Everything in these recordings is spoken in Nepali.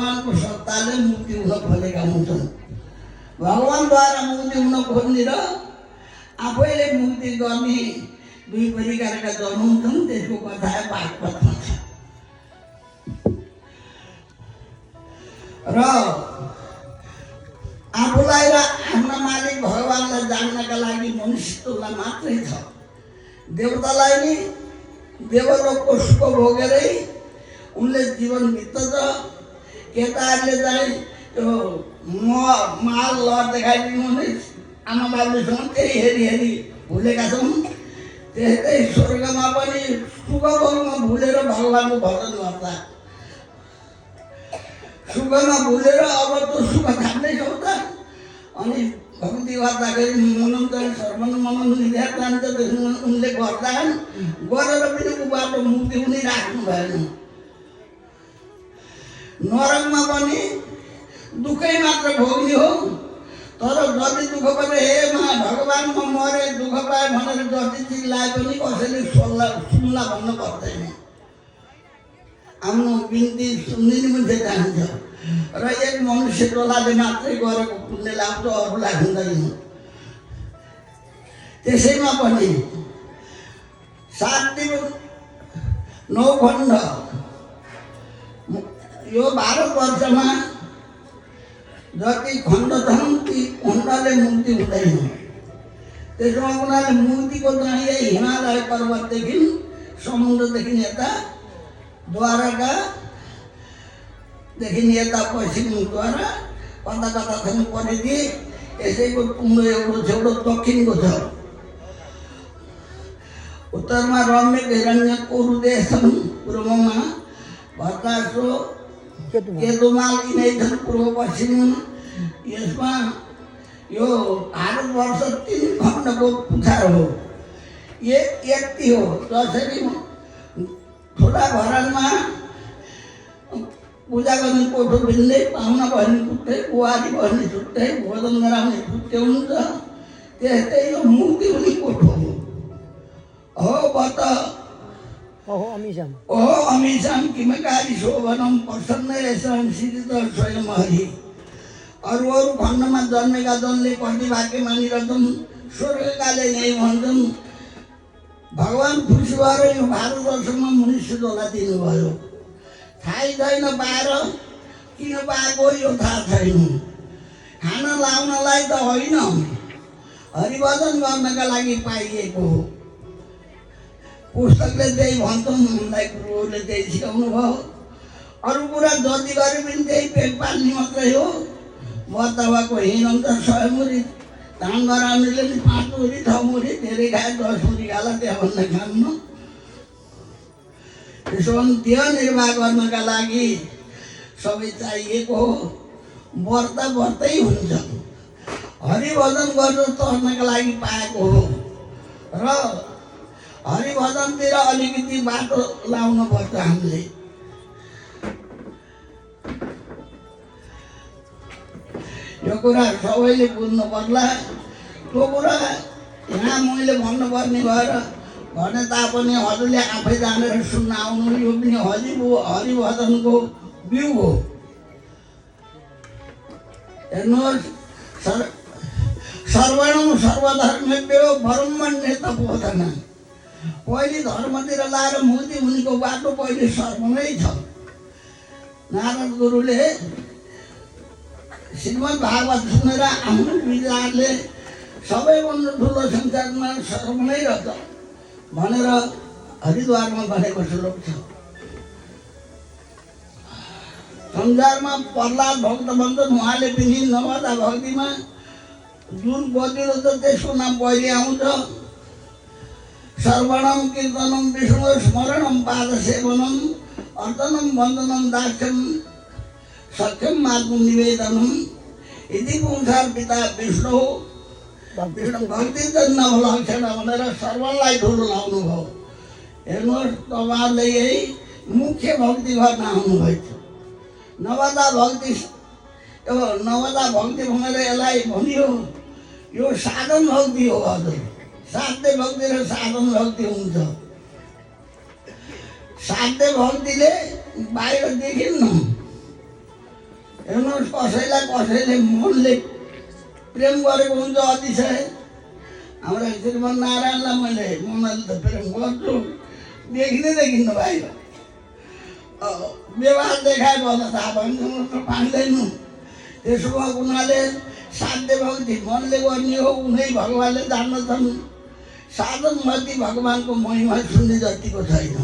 भगवानको सत्ताले मुक्ति हुन खोजेका हुन्छन्। भगवानद्वारा मुक्ति हुन खोज्ने र आफैले मुक्ति गर्ने दुई प्रकारका जन्म हुन्छन्। त्यसको कथा भागवतमा छ। र आफूलाई र आफ्ना मालिक भगवानलाई जान्नका लागि मनुष्यत्वलाई मात्रै छ। देवतालाई नि देवलोकको सुख भोगेरै उनले जीवन बित्छ। केटाहरूले चाहिँ त्यो माल लड देखाइदिनु भने आमा बाबुसँग त्यही हेरी हेरी भुलेका छौँ। त्यस्तै स्वर्गमा पनि सुख भोगमा भुलेर भगवानको भजन गर्दा सुखमा भुलेर अब त्यो सुख थाप्दैछौँ त। अनि भक्ति गर्दाखेरि मनोञ्जन श्रवण मनन निर्यात जान्छ। उनले गर्दा गरेर पनि उबाट मुक्ति हुने राख्नु भएन। नरकमा पनि दुःखै मात्र भोग्ने हो। तर जति दुःख परे हे भगवान म मरे दुःख पाए भनेर जति चिल्लाए पनि कसैले सुन्ला भन्न पर्दैन। आफ्नो बिन्ती सुनिदिने मान्छे चाहन्छ र एक मनुष्य टोलाले मात्रै गरेको पुण्य लाग्छ, अरूलाई हुँदैन। त्यसैमा पनि 7 दिन 9 खण्ड यो भारतवर्षमा जति खण्ड छन् ती खण्डले मुक्ति हुँदैन। त्यसमा उनीहरूले मुक्तिको चाहिँ यही हिमालय पर्वतदेखि समुद्रदेखि यता द्वारकादेखि यता पश्चिमद्वारा कता कता छन् परिधि यसैको टुङ्गो एउटा छेउडो दक्षिणको छ। उत्तरमा रम्य हिरण्य कुरुदेश छन्। पूर्वमा भद्रासो केतुमाल यिनै छन् पूर्व पश्चिम। यसमा यो भारतवर्ष 3 खण्डको पुछार हो। यति हो जसरी ठुला घरमा पूजा गर्ने कोठो भिन्दै, पाहुना बस्ने छुट्टै, बुहारी बस्ने छुट्टै, भोजन गराउने छुट्टै हुन्छ। त्यस्तै यो मुक्ति हुने कोठो हो। बत ओहो अमीशाम किमकारी शोभनम प्रसन्न यशम सिद्ध स्वयं हरि। अरू खण्डमा जन्मेका जनले कति भाग्य मानिरहेछन्। स्वर्गकाले यही भन्छन्। भगवान खुसी भएर यो भारतवर्षमा मनुष्य जला दिनुभयो। थाहै छैन पाएर किन पाएको यो थाहा छैन। खान लाउनलाई त होइन, हरिभजन गर्नका लागि पाइएको हो। पुस्तकले त्यही भन्छन्, हामीलाई गुरुहरूले त्यही सिकाउनु भयो। अरू कुरा जति गरे पनि त्यही पेट पाल्ने मात्रै हो। बच्चाको हिँड्छ 100 मुरी, धान गराउनेले पनि 5 मुरी 6 मुरी, धेरै खाए 10 मुरी खाला, त्यहाँभन्दा खान्न। त्यसो भने त्यो निर्वाह गर्नका लागि सबै चाहिएको हो। व्रतै हुन्छ। हरिभजन गर्न तर्नका लागि पाएको हो। र हरिभजनतिर अलिकति बाटो लाउनु पर्छ हामीले। यो कुरा सबैले बुझ्नु पर्ला। त्यो कुरा यहाँ मैले भन्नुपर्ने भएर भने तापनि हजुरले आफै जानेर सुन्न आउनु। यो पनि हरिभजनको बिउ हो। हेर्नुहोस्, सर्वणं सर्वधर्मेभ्यो ब्रह्मण्य तपोधन। पहिले धर्मतिर लाएर मुक्ति हुनेको बाटो पहिले सर्वमै छ। नारद गुरुले श्रीमद् भागवत सुनेर आफ्नो विचारले सबैभन्दा ठुलो संसारमा सर्व नै रहेछ भनेर हरिद्वारमा भनेको श्लोक छ। संसारमा प्रहलाद भक्त भन्छन्। उहाँले पनि नवदा भक्तिमा जुन गतिलो छ त्यसको नाम पहिले आउँछ। श्रवणम कीर्तनम विष्णु स्मरणम पाद सेवनम अर्चनम वन्दनम दास्यम सत्यम मार्ग निवेदनम यदि पुंसार पिता विष्णु भक्ति नवलक्षण भनेर सर्वलाई ठुलो लाउनु भयो। हेर्नुहोस्, तपाईँहरूले यही मुख्य भक्ति गर्न आउनुभएको छ। नवदा भक्ति भनेर यसलाई भनियो। यो साधन भक्ति हो। हजुर, साध्य भक्ति र साधन भक्ति हुन्छ। साध्य भक्तिले बाहिर देखिन्न, हेर्नुहोस्, कसैलाई कसैले मनले प्रेम गरेको हुन्छ अतिशय। हाम्रा श्रीमान नारायणलाई मैले मनले त प्रेम गर्छु, देखिँदै देखिन्न बाहिर व्यवहार देखाए भन्दा थाहा भयो पाइँदैन। त्यसो भएको हुनाले साध्य भक्ति मनले गर्ने हो, उनै भगवान्ले जान्दछन्। साधन मती भगवान्को महिमा सुन्ने जतिको छैन।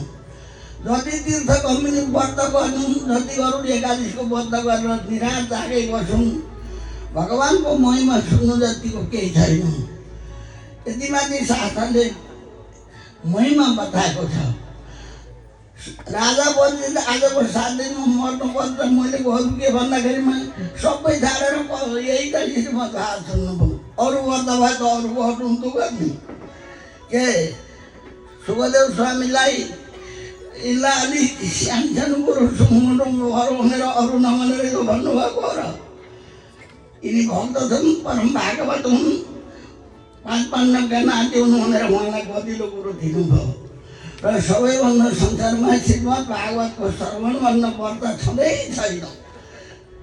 जति तीर्थ कम्युनी व्रत गर्छौँ, जति गरुड एकादशीको व्रत गरेर निराश जागै बसौँ, भगवान्को महिमा सुन्नु जतिको केही छैन। यति माथि शास्त्रले महिमा बताएको छ। राजा बन्ने आजको 7 दिनमा मर्नुपर्छ। मैले गरौँ के भन्दाखेरिमा सबै छाडेर यही त श्रीमद् भागवत सुन्नुभयो। अरू व्रत भए त अरू गर्नु त गर्ने के। सुखदेव स्वामीलाई यसलाई अलिक सानो कुरो सुन्नु गरौँ भनेर अरू नमानेर यो भन्नुभएको हो र। यिनी भक्त छन्, परम भागवत हुन्, 5 पाण्डवका नाति हुनु भनेर उहाँलाई कतिलो कुरो दिनुभयो। र सबैभन्दा संसारमा श्रीमद् भागवतको श्रवण भन्ने व्रत छँदै छैन।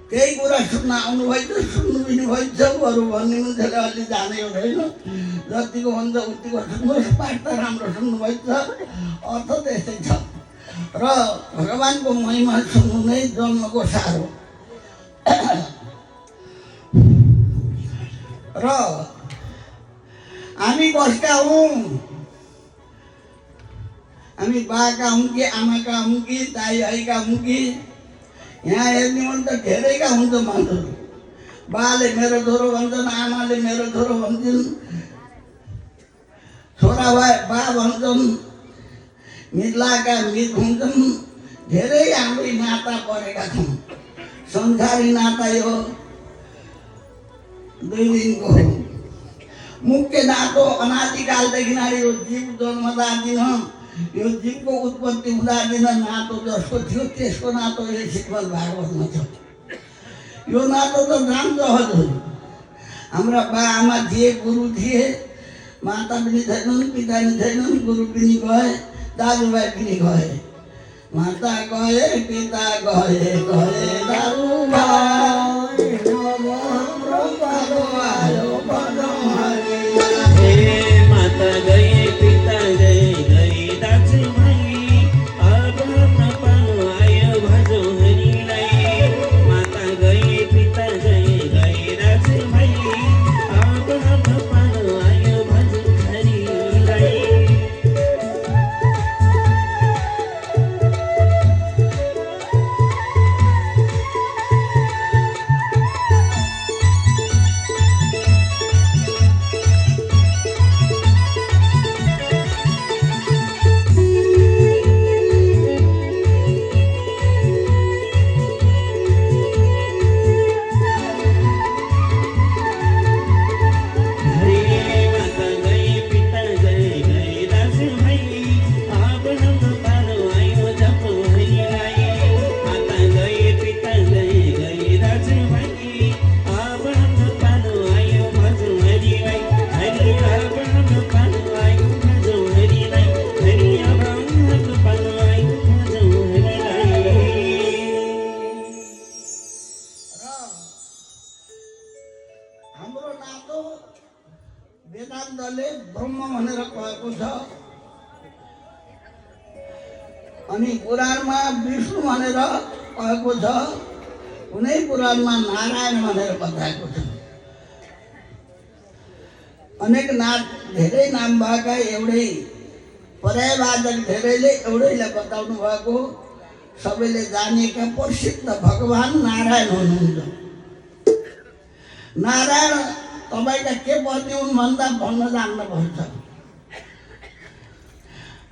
त्यही कुरा सुन्न आउनुभएछ, सुन्नु पनि भएछ। अरू भन्ने मान्छेले अलि जाने हुँदैन। जतिको भन्छ उतिको सुन्नुहोस्, पाठ त राम्रो सुन्नुभएछ, अर्थ त्यस्तै छ। र भगवान्को महिमा सुन्नु नै जन्मको सार हो। र हामी कसका हौँ? हामी बाका हौँ कि आमाका हौँ कि दाइ भाइका हौँ कि? यहाँ हेर्ने भने त धेरैका हुन्छ मान्छेहरू। बाले मेरो छोरो भन्छन्, आमाले मेरो छोरो भन्छन्, छोरा भाइ बा भन्छन्, मिलाका मित हुन्छन्। धेरै हाम्रै नाता परेका छौँ। संसारी नाता यो 2 दिनको हो। मुख्य नातो अनादिकालदेखि यो जीव जन्मदा दिन, यो जीवको उत्पत्ति हुँदा दिन नातो जसको थियो त्यसको नातो यो श्रीमद् भागवतमा छ। यो नातो त जान्छ हजुर। हाम्रा बा आमा थिए, गुरु थिए, माता पनि छैनन्, पिता पनि छैनन्, गुरु पनि गए, दाजुभाइ पनि गए। माता गए, पिता गए, गए दाजुभाइ। माता गए, पिता गए, गए दाजुभाइ। अब न पालो आयो भजो हरिलाई। माता गए, पिता गए, गए दाजुभाइ। अब न पालो आयो भजो हरिलाई। हाम्रो नातो वेदान्तले ब्रह्म भनेर कहेको छ। अनि पुराणमा विष्णु भनेर कहेको छ। कुनै पुराणमा नारायण भनेर बताएको छ। अनेक धेरै नाम भएका एउटै पर्यायवाचक धेरैले एउटैलाई बताउनु भएको, सबैले जानेका प्रसिद्ध भगवान् नारायण हुनुहुन्छ। नारायण तपाईँका के पत्नी हुन् भन्दा भन्न जान्नुपर्छ।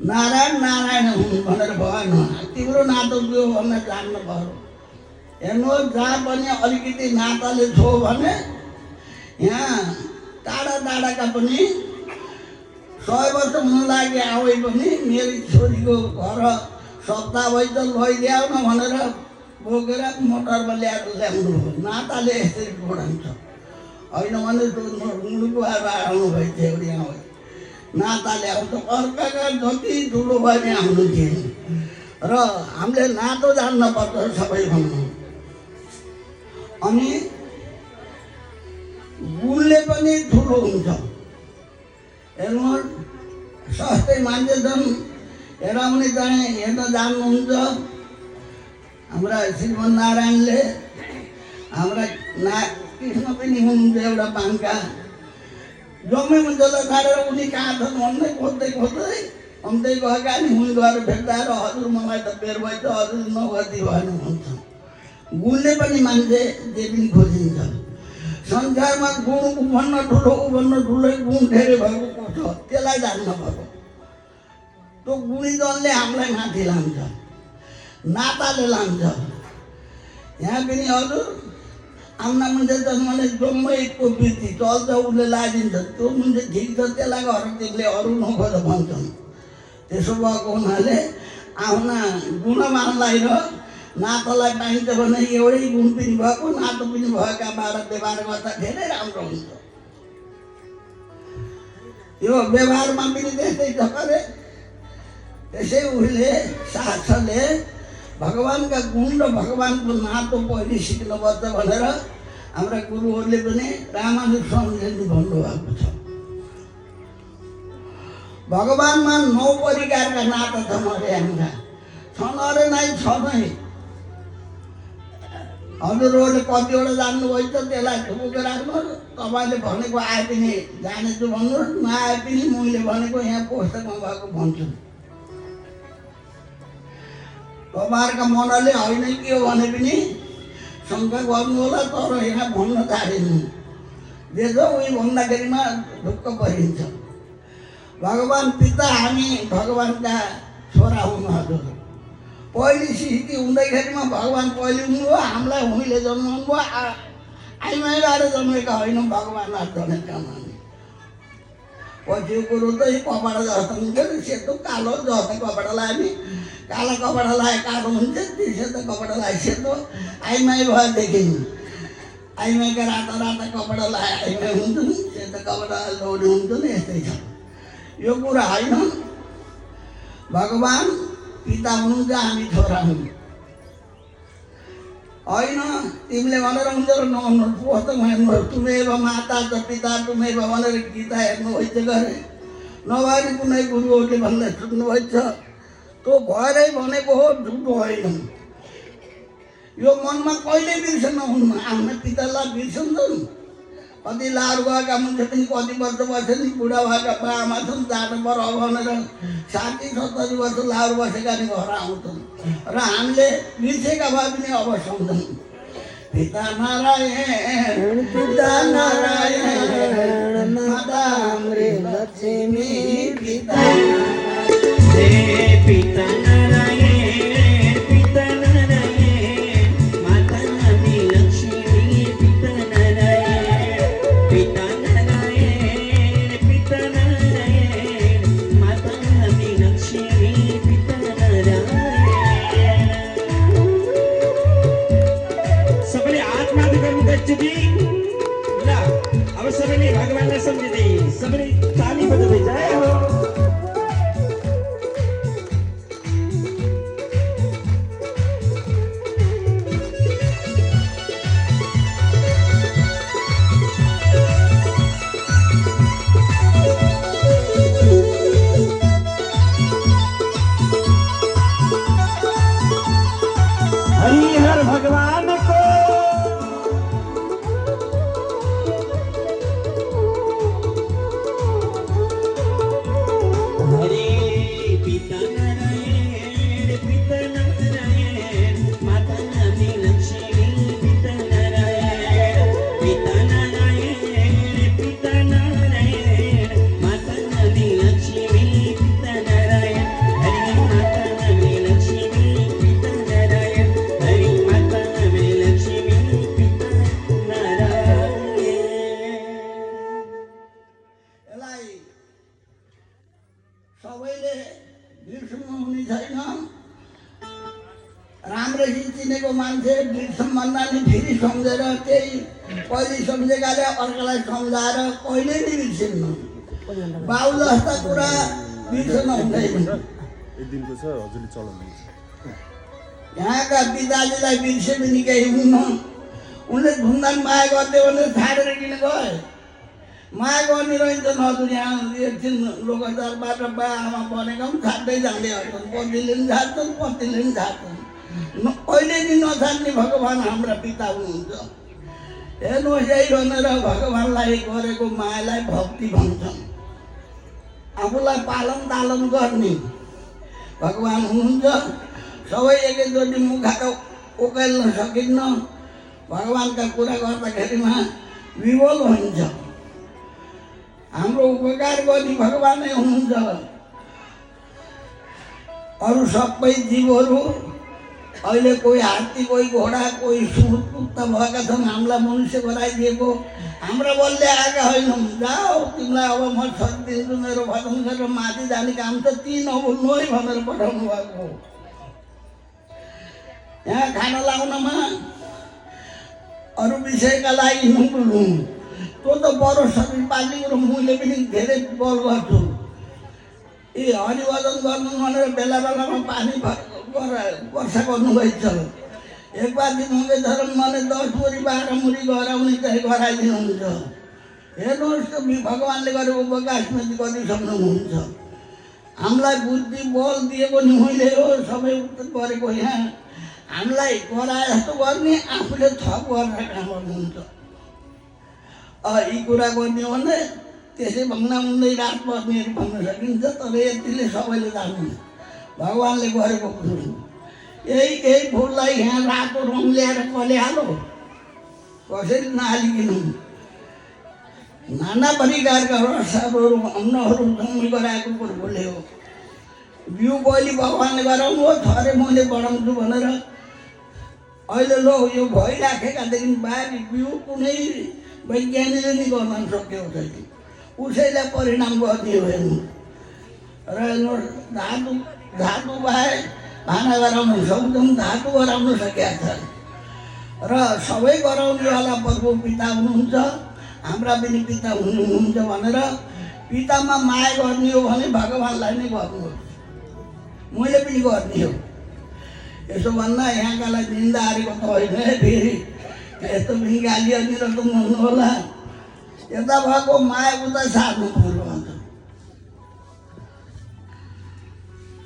नारायण नारायण हुन् भनेर भएन, तिम्रो नातो के हो भनेर जान्नु पर्यो। हेर्नुहोस्, जहाँ पनि अलिकति नाताले छो भने यहाँ टाढा टाढाका पनि 100 वर्ष हुन लागि आए पनि मेरो छोरीको घर सप्ताह भइ त लैल्याउ न भनेर बोकेर मोटरमा ल्याउनु हो। नाताले यसरी जोडाउँछ। होइन भने रुँडुको आउनु भएछ एउटी आउँछ, नाताले आउँछ। अर्काका जति ठुलो भयो भने आउनु थिएन। र हामीले नातो जान्न पर्छ सबैभन्दा। अनि गुणले पनि ठुलो हुन्छ। हेर्नुहोस्, सस्तै मान्छे छन्, हेराउने चाहिँ हेर्न जान्नुहुन्छ। हाम्रा श्रीमन नारायणले हाम्रा कृष्ण पनि हुनुहुन्छ एउटा पाङ्का, जम्मै मान्छेलाई छाडेर उनी कहाँ छन् भन्दै खोज्दै खोज्दै अन्त्यै गएका नि हुँ गएर भेट्दा र हजुर मलाई त बेर भएछ, हजुर नगर्दी भएन भन्छ। गुणले पनि मान्छे जे पनि खोजिन्छ। संसारमा गुण उभन्न ठुलै गुण धेरै भएको को छ त्यसलाई जान्न भएको। त्यो गुणीजनले हामीलाई माथि लान्छ, नाताले लान्छ। यहाँ पनि हजुर आम्ना मान्छे छन् भने जम्मैको वृत्ति चल्छ, उसले लागिदिन्छ। त्यो मान्छे ठिक छ, त्यसलाई गर, त्यसले अरू नखोज भन्छन्। त्यसो भएको हुनाले आफ्ना गुणवानलाई र नातालाई पाइन्छ भने एउटै गुण पनि भएको नातो पनि भएकाबाट व्यवहार गर्दा धेरै राम्रो हुन्छ। यो व्यवहारमा पनि त्यस्तै छ अरे। त्यसै उसले शास्त्रले भगवान्का गुण र भगवान्को नातो पहिले सिक्नुपर्छ भनेर हाम्रा गुरुहरूले पनि रामानुज स्वामीले भन्नुभएको छ। भगवान्मा 9 प्रकारका नाता छन् अरे हाम्रा, छन् अरे नै छ नै। हजुरहरूले कतिवटा जान्नुभएछ त्यसलाई थुपुक राख्नुहोस्। तपाईँले भनेको आए पनि जानेछु भन्नुहोस्, नआए पनि मैले भनेको यहाँ पुस्तकमा भएको भन्छु। तपाईँहरूका मनले होइन के हो भने पनि शङ्का गर्नु होला, तर यहाँ भन्न चाहेनु जे छ उही भन्दाखेरिमा ढुक्क परिन्छ। भगवान् पिता हामी भगवान्का छोरा हुनु। हजुर पहिली सृष्टि हुँदैखेरिमा भगवान् पहिले हुनुभयो, हामीलाई हुँले जन्माउनु भयो। आइमाईबाट जन्मेका होइनौँ, भगवान्बाट जन्मेका हामी। पछिको कुरो त कपडा जस्तो हुन्छ नि, सेतो कालो जस्तो कपडा लगायो नि, काला कपडा लगाए कालो हुन्छ, सेतो कपडा लगाए सेतो। आइमाई भएदेखि आइमाईका राता राता कपडा लगाए आइमाई हुन्छ नि, सेतो कपडा लगाउने हुन्छ नि। यस्तै छ यो कुरा होइन। भगवान् पिता हुनुहुन्छ, हामी छोरा हुँ होइन। तिमीले भनेर हुन्छ र नहुनुहोस्, पुस्तकमा हेर्नुहोस्, तुमेव माता च पिता तुमेव भनेर गीता हेर्नुभएछ गरे। नभए कुनै गुरुहरूले भन्दै सुन्नुभएछ। त्यो भएरै भनेको हो, झुटो होइन। यो मनमा कहिले बिर्सन हुन्न। आफ्ना पितालाई बिर्सन्छन्। कति लाहरू गएका मान्छे पनि कति वर्ष बस्छ नि, बुढा भएका बाआमा छन्, जानु पर्यो भनेर 60-70 वर्ष लाहरू बसेका नि घर आउँछन्। र हामीले बिर्सेका भए पनि अब सम्झौँ। पिता नारायण माता हाम्री लक्ष्मी पिता पिता नारायण पिता नारायण माता हाम्री लक्ष्मी पिता नारायण पिता नारायण पिता नारायण माता हाम्री लक्ष्मी पिता नारायण। सबैले हात माथि गर्नु एकचोटि ल। अब सबैले भगवान्लाई सम्झिँदै सबैले ताली बजाउँदै जय हो। हरिहर भगवान को हरे पिता नारायण माता हाम्री लक्ष्मी पिता नारायण पिता नारायण माता हाम्री लक्ष्मी पिता नारायण हरे माता हाम्री लक्ष्मी पिता नारायण हरे माता हाम्री लक्ष्मी पिता नारायण। यसलाई सबैले बिर्सनु हुने छैन। राम्ररी चिनेको मान्छे बिर्सनुभन्दा नि फेरि सम्झेर त्यही पहिले सम्झेकाले अर्कालाई सम्झाएर कहिले नि बिर्सिन्न। बाउ जस्ता कुरा बिर्सन हुँदैन। यहाँका पिताजीलाई बिर्से पनि केही हुन्न। उसले धुमधाम माया गरिदियो भने छाडेर किन गए? माया गर्ने रहन्छ नदुनिया। एकछिन लोकचारबाट बा आमा बनेको पनि छाड्दै जाँदै हट्छन्, पतिले पनि छाड्छन्, पतिले पनि छाड्छन्। अहिले नि नछाड्ने भगवान् हाम्रा पिता हुनुहुन्छ। हेर्नुहोस्, यही भनेर भगवान्लाई गरेको मायालाई भक्ति भन्छन्। आफूलाई पालन तालन गर्ने भगवान् हुनुहुन्छ। सबै एकैचोटि मुखाको उकाल्न सकिन्न। भगवान्का कुरा गर्दाखेरिमा विवल हुन्छ। हाम्रो उपकार गर्ने भगवानै हुनुहुन्छ। अरू सबै जीवहरू अहिले कोही हात्ती, कोही घोडा, कोही सुँगुर कुत्ता भएका छन्। हामीलाई मनुष्य बनाइदिएको हाम्रा बलले आएका होइनौँ। जाऊ, तिमीलाई अब म छोडिदिन्छु, मेरो भजन गरेर माथि जाने काम छ, ती नबोल्नु है भनेर पठाउनु भएको। यहाँ खाना लाउनमा अरू विषयका लागि नबोल्नु। त्यो त बडो शरीर पालिएको र मैले पनि धेरै बल गर्छु। यी हरिभजन गर्नु भनेर बेला बेलामा पानी वर्षा गर्नुभएछ। एक बार दिनुहुन्छ र मलाई 10 मुरी 12 मुरी गराउने चाहिँ गराइदिनुहुन्छ। हेर्नुहोस् त भगवान्ले गरेको उपकार स्मृति कति सक्नुहुन्छ। हामीलाई बुद्धि बल दिएको नि मैले हो, सबै गरेको। यहाँ हामीलाई गराए जस्तो गर्ने, आफूले थप गरेर काम गर्नुहुन्छ। यी कुरा गर्ने हो भने त्यसै भन्दा उन्दै रात पर्नेहरू भन्न सकिन्छ। तर यतिले सबैले जान्नु भगवान्ले गरेको कुरो। यही फुललाई यहाँ रातो रङ ल्याएर कल्यालो, कसैले नहालिकन नाना प्रकारका रसहरू अन्नहरू जन्म गराएको कुरो बोल्यो। बिउ बलि भगवान्ले गराउनु हो, थरे मैले बढाउँछु भनेर अहिले लो यो भइराखेकादेखि बाहेक बिउ कुनै वैज्ञानिकले नि गर्न सक्यो छैन। उसैलाई परिणाम गर्ने हो। हेर्नु र धातु बाहेक भाना गराउन सक्छौँ, धातु गराउन सकेका छन्। र सबै गराउनेवाला प्रभु पिता हुनुहुन्छ। हाम्रा पनि पिता हुनुहुन्छ भनेर पितामा माया गर्ने हो भने भगवान्लाई नै गर्नु हो। मैले पनि गर्ने हो। यसो भन्दा यहाँकालाई निन्दा हारेको त होइन है। फेरि यस्तो पनि गाली अनिरकम हुनु होला। यता भएको माया उता सार्नु पर्यो भन्छ।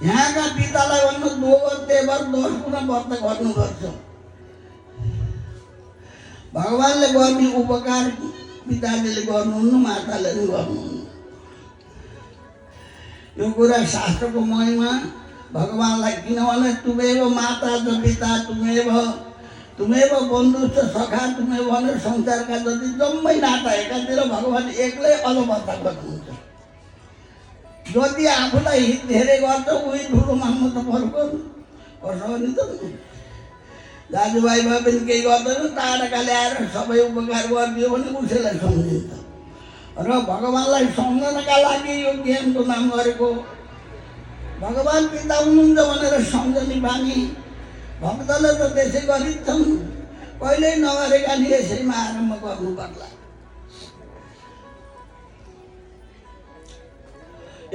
यहाँका पितालाई भन्नु दोबर तेबर 10 गुणा व्रत गर्नुपर्छ। भगवान्ले गर्ने उपकार पिताले गर्नुहुन्न, माताले पनि गर्नुहुन्न। यो कुरा शास्त्रको महिमा भगवान्लाई। किनभने तुमेव माता च पिता तुमेव बन्धु च सखा तुमेव भनेर संसारका जति जम्मै नाता एकातिर भगवान् एक्लै अलबत्ता गर्नुहुन्छ। जति आफूलाई हित धेरै गर्छ उही ठुलो मान्नु त पर्छ। कसो भने त दाजुभाइ भए पनि केही गर्दैन, टाढाका ल्याएर सबै उपकार गरिदियो भने उसैलाई सम्झिन्छ। र भगवान्लाई सम्झनका लागि यो ज्ञानको नाम गरेको। भगवान् पिता हुनुहुन्छ भनेर सम्झने बानी भक्तले त त्यसै गरिन्छन्। कहिल्यै नगरेका नि यसैमा आरम्भ गर्नु पर्ला।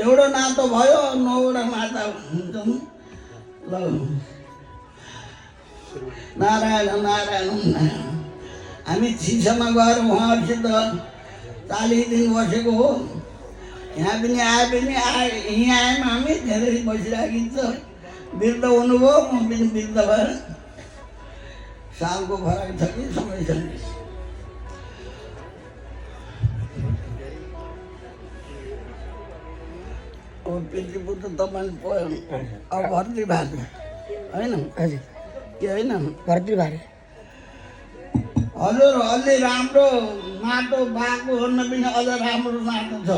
एउटा नातो भयो, 9वटा माता हुन्छन्। ल नारायण नारायण नारायण। हामी छिसमा गएर उहाँहरूसित 40 दिन बसेको हो। यहाँ पनि यहाँ आयौँ हामी। धेरै बसिराखिन्छ। वृद्ध हुनुभयो, म पनि वृद्ध भएर सालको फरक छ कि समय छ। पितृपुत्र तपाईँ अब भर्ती भएको होइन? हजुर, के होइन भर्ती भएको। हजुर, अलि राम्रो नातो बाको भन्दा पनि अझ राम्रो नातो छ।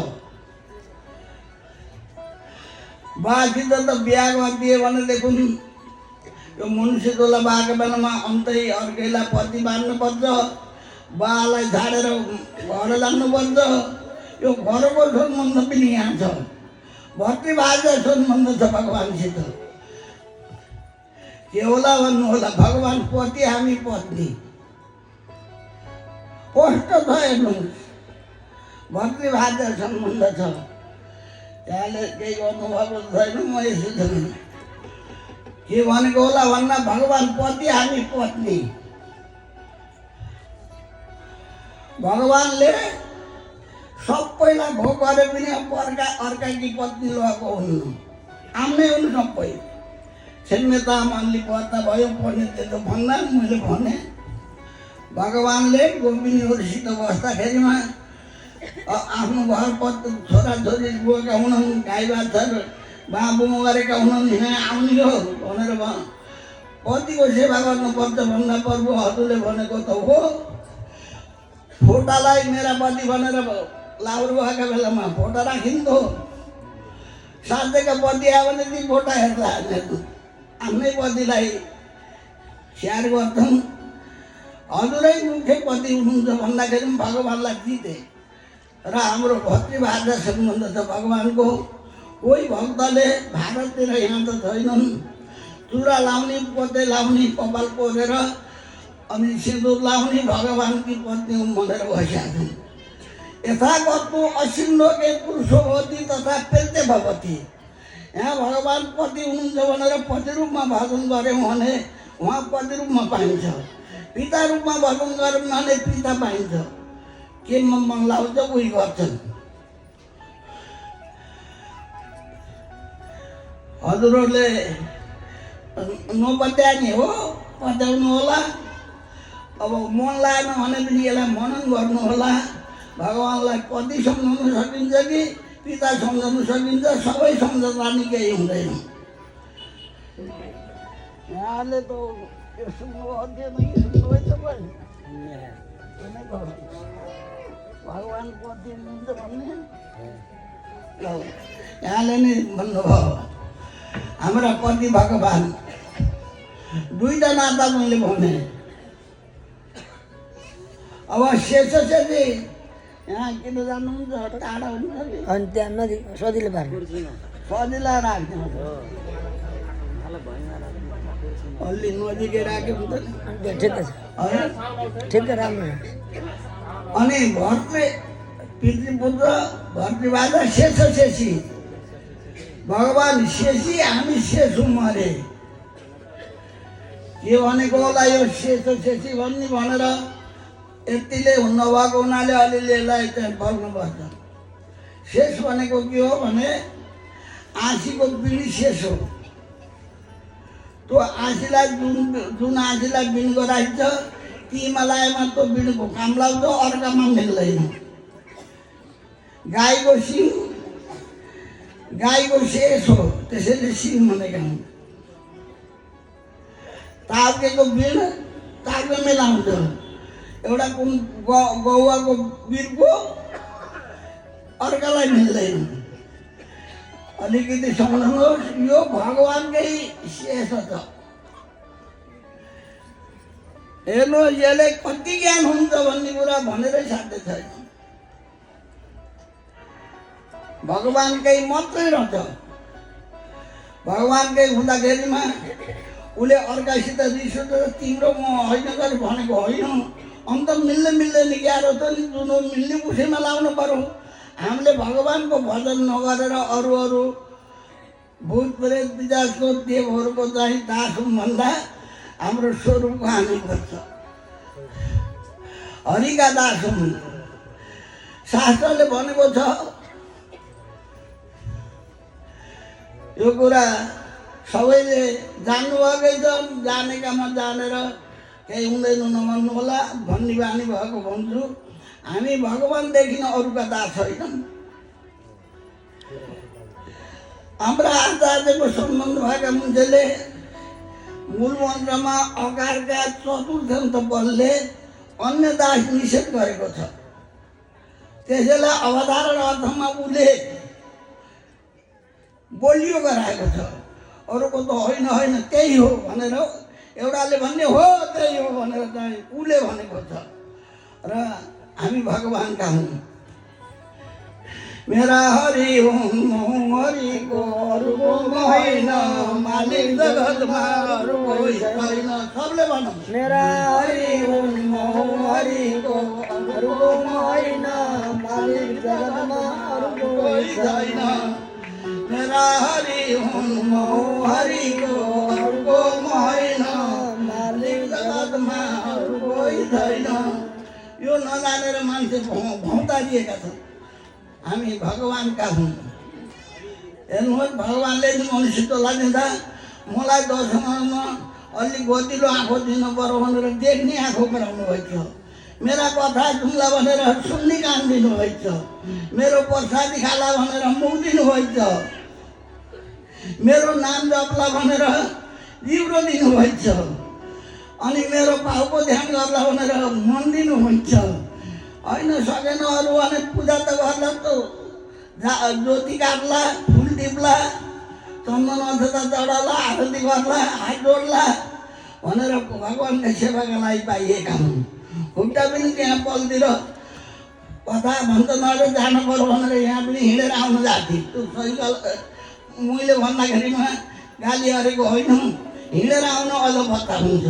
बासित त बिहा गरिदिए भनेदेखि यो मनुष्य तोला बाको बेलामा अन्तै अर्कैलाई पति बाँध्नुपर्छ, बालाई झाडेर घर लाग्नुपर्छ। यो घरको सम्बन्ध पनि यहाँ छ। भक्तिभावको सम्बन्ध छ भगवान्सित। के होला भन्नु होला, भगवान् पति हामी पत्नी। कष्ट छ हेर्नुहोस्, भक्तिभावको सम्बन्ध छ। त्यहाँले केही गर्नुभएको छैन। म यसो छैन के भनेको होला भन्दा भगवान् पति हामी पत्नी। भगवान्ले सबैलाई भोग गरे पनि अर्काकी पत्नी लगाएको हुनु आफ्नै हुनु सबै छिन्मेता मनले पर्दा भयो पर्ने त्यो भन्दा मैले भने भगवान्ले गोपिनीहरूसित बस्दाखेरिमा आफ्नो घर छोराछोरी गएका हुनन् गाई बाछाहरू बाबु गरेका हुनन् यहाँ आउने हो भनेर पतिको सेवा गर्नुपर्छ भन्दा प्रभु हजुरले भनेको त हो फोटालाई मेरा पति भनेर लाउरो भएका बेलामा फोटा राखिन्थ्यो साथैका पति आयो भने ती फोटा हेर्दा आफ्नै पतिलाई स्याहार गर्छन् हजुरै मुख्य पति हुनुहुन्छ भन्दाखेरि पनि भगवान्लाई जिते र हाम्रो भतृभाषा सम्बन्ध छ भगवान्को कोही भक्तले भारततिर यहाँ त छैनन् चुरा लाउने पोते लाउने कपाल पोलेर अनि सिन्दुर लाउने भगवान्की पत्नी हुन् भनेर बसिहाल्छन् यथा कत्तु असिन्नोके पुरुषोवती तथा पेल्ते भवती यहाँ भगवान् पति हुनुहुन्छ भनेर पति रूपमा भजन गऱ्यौँ भने उहाँ पति रूपमा पाइन्छ पिता रूपमा भजन गऱ्यौँ भने पिता पाइन्छ के मन लाउँछ उही गर्छन् हजुरहरूले नपत्याउने हो पत्याउनु होला अब मन लागेन भने पनि यसलाई मनन गर्नु होला भगवान्लाई पति सम्झाउनु सकिन्छ कि पिता सम्झाउनु सकिन्छ सबै सम्झाउँदा नि केही हुँदैन यहाँले त यो सुन्नु अध्ययन सुन्नु त भगवान् पति हुनुहुन्छ भन्ने यहाँले नै भन्नुभयो हाम्रा पति भगवान् दुईटा नाता मैले भने अब शेष चाहिँ यहाँ किन जानुहुन्छ टाढा हुन्छ अनि त्यहाँ नदी सजिलो पार्नु सजिलो राख्ने अलि नजिकै राख्यो हुन्छ नि ठिकै छ ठिकै राम्रो छ अनि भर्तृ पितृपुत्र भर्तृबाजा शेष शेषी भगवान् शेषी हामी शेषौँ अरे के भनेको होला यो शेष शेषी भन्ने भनेर यतिले नभएको हुनाले अलिअलि यसलाई चाहिँ बोल्नुपर्छ शेष भनेको के हो भने आँसीको बिँडी शेष हो त्यो आँसीलाई जुन आँसीलाई बिँड गराइन्छ तीमा लगाएमा त्यो बिँडको काम लाग्छ अर्कामा मिल्दैन गाईको सिङ गाईको शेष हो त्यसैले सिङ भनेका हुन् तार्केको बिँड तार्केमै लाउँछ एउटा कुन गौवाको बिर्को अर्कालाई मिल्दैन अलिकति सम्झनुहोस् यो भगवान्कै शेष छ हेर्नुहोस् यसले कति ज्ञान हुन्छ भन्ने कुरा भनेरै साध्य छैन भगवान्कै मात्रै रहन्छ भगवान्कै हुँदाखेरिमा उसले अर्कासित रिस उठ्छ तिम्रो म होइन गरी भनेको होइन अन्त मिल्दैन ग्यारो त नि जुन मिल्ने उसैमा लाउनु पर्यो हामीले भगवान्को भजन नगरेर अरू भूत प्रेत पिशाचको देवहरूको चाहिँ दास हौँ भन्दा हाम्रो स्वरूपको हामी गर्छ हरिका दास हौँ शास्त्रले भनेको छ यो कुरा सबैले जान्नुभएकै छ जानेकामा जानेर केही हुँदैन नभन्नु होला भन्ने बानी भएको भन्छु हामी भगवान्देखि अरूका दास छैनन् हाम्रा आचार्यको सम्बन्ध भएका मान्छेले मूल मन्त्रमा अकारका चतुर्थन्त पदले अन्य दास निषेध गरेको छ त्यसैलाई अवधारण अर्थमा उसले बोलियो गराएको छ अरूको त होइन त्यही हो भनेर एउटाले भन्ने हो त्यही हो भनेर चाहिँ उसले भनेको छ र हामी भगवान्का हौँ मेरा हरि हुन् हरिको अरूको होइन मालिक जगतमा अरू कोही छैन सबले भनौँ मेरा हरि हुन् हरिको अरूको होइन मालिक जगतमा अरूको कोही छैन मेरा हरि हुन् हरिको अरूको होइन मालिक जगतमा अरू कोही छैन यो नजानेर मान्छे भौतारिएका छन्। हामी भगवान्का हुँ। हेर्नुहोस्, भगवान्ले नि मनुष्यत्वलाई दिँदा मलाई दर्शनमा अलि गतिलो आँखो दिनु पर्यो भनेर देख्ने आँखो गराउनु भएको छ। मेरा कथा सुन्ला भनेर सुन्ने कान दिनुभएको छ। मेरो प्रसादी खाला भनेर मुख दिनुभएको छ। मेरो नाम जप्ला भनेर जिब्रो दिनुभएको छ। अनि मेरो पाउको ध्यान गर्ला भनेर मन दिनुहुन्छ। होइन सकेन अरू भने पूजा त गर्ला, त ज्योति काट्ला, फुल टिप्ला, चन्दन अक्षता चढाला, आरती गर्ला, हात जोड्ला भनेर भगवान्का सेवाका लागि पाइएका हुन्। खुट्टा पनि त्यहाँ पल्तिर कथा भन्छ नरे जानु पर्यो भनेर यहाँ पनि हिँडेर आउनु जाथे। त्यो साइकल मैले भन्दाखेरिमा गाली गरेको होइन, हिँडेर आउनु अझ बत्ता हुन्छ।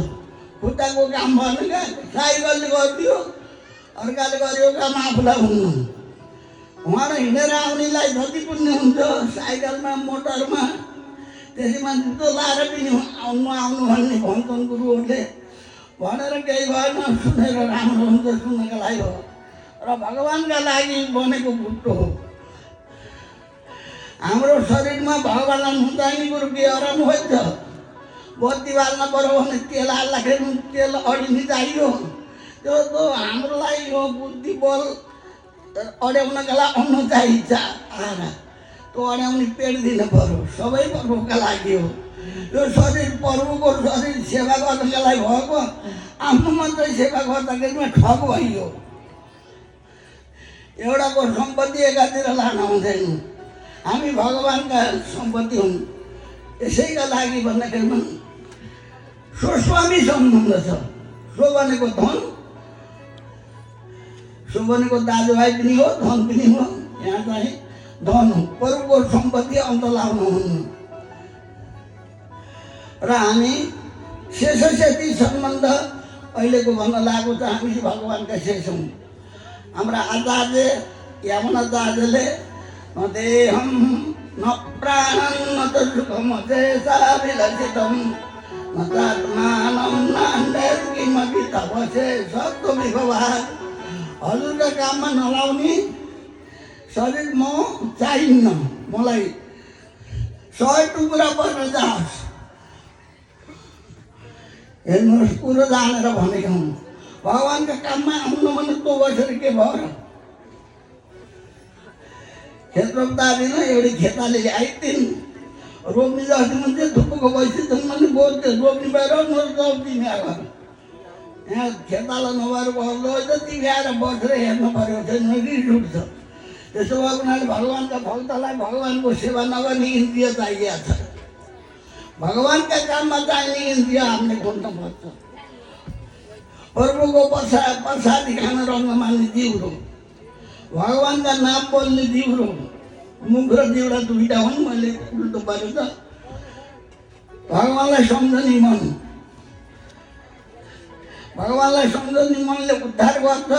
खुट्टाको काम भएन क्या, साइकलले गरिदियो, अर्काले गरेको काम आफूलाई हुनु। उहाँ हिँडेर आउनेलाई जति पुण्य हुन्छ साइकलमा मोटरमा त्यसैमा जुत्तो लाएर पनि आउनु भन्ने भन्छन् गुरुहरूले। भनेर केही भएन, सुनेर राम्रो हुन्छ सुन्नका लागि हो र भगवान्का लागि बनेको बुट्टो हो। हाम्रो शरीरमा भगवान्लाई नुचाइने कुरो के हराउनु हुन्छ। बत्ती बाल्न पर्यो भने तेल हाल्दाखेरि तेल अडिनी चाहियो। त्यो त हाम्रो लागि यो बुद्धि बल अड्याउनका लागि अन्न चाहिन्छ। आएर त्यो अड्याउने पेट दिनु पर्यो, सबै प्रभुका लागि हो। यो शरीर प्रभुको शरीर सेवा गर्नका लागि भएको, आफ्नो मात्रै सेवा गर्दाखेरिमा ठग भइयो। एउटाको सम्पत्ति एकातिर लान हुँदैन। हामी भगवान्का सम्पत्ति हुन्। यसैका लागि भन्दाखेरिमा स्वस्वामी सम्बन्ध छ। सो भनेको धन, सो भनेको दाजुभाइ पनि हो, धन पनि हो। यहाँ चाहिँ धन हो, प्रभुको सम्पत्ति अन्त लाउनु हुन्न। र हामी शेषसेती सम्बन्ध अहिलेको भन्न लागेको छ। हामी भगवान्का शेष हौँ। हाम्रा आचार्य यमनाचार्यले न देहम न प्राणं न त सुखम शेषाभिलषितं न चात्मानं नान्यत् किमपि तपसे सत्त्वविभवात्। हजुरका काममा नलाउने शरीर म चाहिन्न। मलाई 100 टुक्रा पर्न जाओस्। हेर्नुहोस्, कुरो जानेर भनेका हुन्। भगवान्का काममा आउनु भने तँ बसेर के भयो र? खेत रोप्दादिन एउटी खेताले आइदिन् रोप्ने जस्तो मान्छे थुप्रोको बसिन्छन् भने बोल्थे रोप्ने भएर नरोप्ने घर। यहाँ खेताला नभएर बस्लो त तिमी आएर बसेर हेर्नु पऱ्यो छैन, रिस उठ्छ। त्यसो भएको हुनाले भगवान्का भक्तलाई भगवान्को सेवा नगर्ने इन्द्रिय चाहिएको छ। भगवान्का काममा चाहिने इन्द्रिय हामीले खोज्नुपर्छ। प्रभुको प्रसादी खान रङ्ग मान्ने जिउरो, भगवान्का नाम बोल्ने जिउरो। मुख र जिउरा दुईटा हुन्, मैले उल्टो पारेँ त। भगवान्लाई सम्झने मन, भगवान्लाई सम्झने मनले उद्धार गर्छ।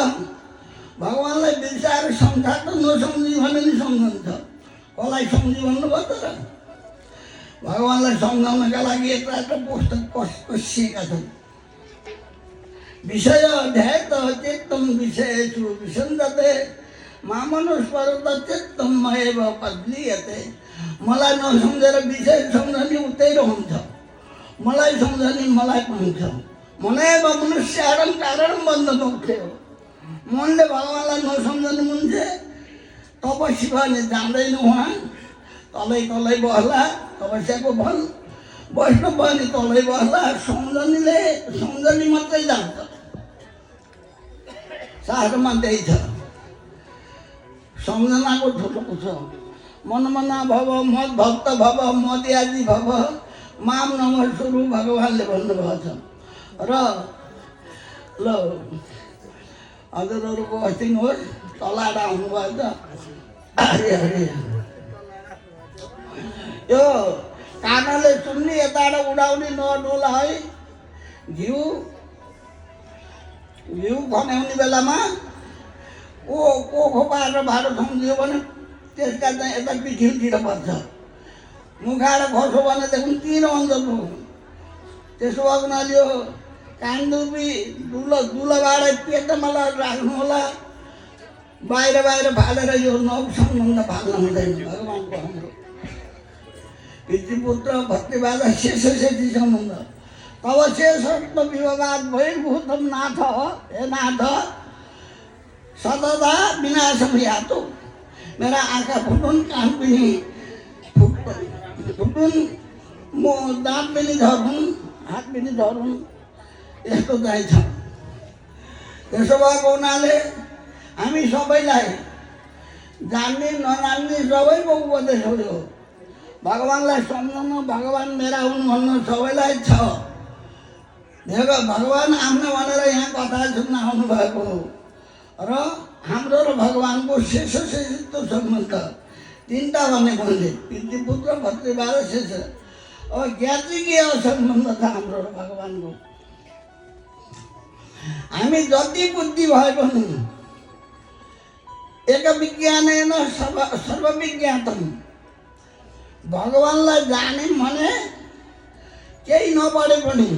भगवान्लाई बिर्साएर संसार त नसम्झी भने नि सम्झन्छ। कसलाई सम्झी भन्नुभयो त र? भगवान्लाई सम्झाउनका लागि एउटा पुस्तक कसिएका छन्। विषय अध्याय त चित्तम विषयेषु विसन्दते मामनुस्मरत चित्तम एव पद्लीयते। मलाई नसम्झेर विषय सम्झने उतै रहन्छ, मलाई सम्झने मलाई पाउँछ। मनैव मनुष्यारं कारणं बन्धमोक्षे हो। मनले भगवान्लाई नसम्झने मान्छे तपस्वी भने जाँदैन। उहाँ तलै तलै बस्ला, तपस्याको फल। वैष्णव भने तलै बस्ला, सम्झने मात्रै जान्छ। शास्त्रमा त्यही छ। सम्झनाको ठुलो छ। मनमना भव मद भक्त भव मदयाजी भव माम नमः सुरु भगवान्ले भन्नुभएको छ। र ल हजुरहरूको बस्दिनुहोस्, तलाएर आउनुभयो त। अरे अरे यो कानले सुन्ने यताबाट उडाउने नडोला है। घिउ खन्याउने बेलामा कोखो पारेर भाँडो थम्कियो भने त्यसका चाहिँ यता पिठितिर पर्छ। मुखाएर खस्यो भनेदेखि 3 अन्त त्यसो भएको हुनाले यो कानडुबी दुलोबाट पेटमा राख्नु होला, बाहिर बाहिर फालेर यो नवसम्बन्ध फाल्नु हुँदैन भगवान्को हाम्रो पितृपुत्र भक्तिवाद शेषी सम्बन्ध। तब शेषत्व विवाद बहिर्भूतम नाथ, हे नाथ सतता विनाशम यातो। मेरा आँखा फुटुन्, कान पनि फुटुन्, दाँत पनि झरुन्, हात पनि झरुन्, यस्तो चाहिँ छ। त्यसो भएको हुनाले हामी सबैलाई जान्ने नजान्ने सबैको उपदेश हो यो। भगवान्लाई सम्झाउनु, भगवान् मेरा हुन् भन्नु सबैलाई छ। देखो भगवान् आफ्नो भनेर यहाँ कथा सुन्न आउनु भएको हो र हाम्रो र भगवान्को शेषित्व सम्बन्ध तिनवटा भने मैले पितृपुत्र भतृवाद शेष। अब ज्ञातिकीय सम्बन्ध छ हाम्रो र भगवान्को। हामी जति बुद्धि भए पनि एक विज्ञानेन सर्वविज्ञातम, भगवान्लाई जाने भने केही नपढे पनि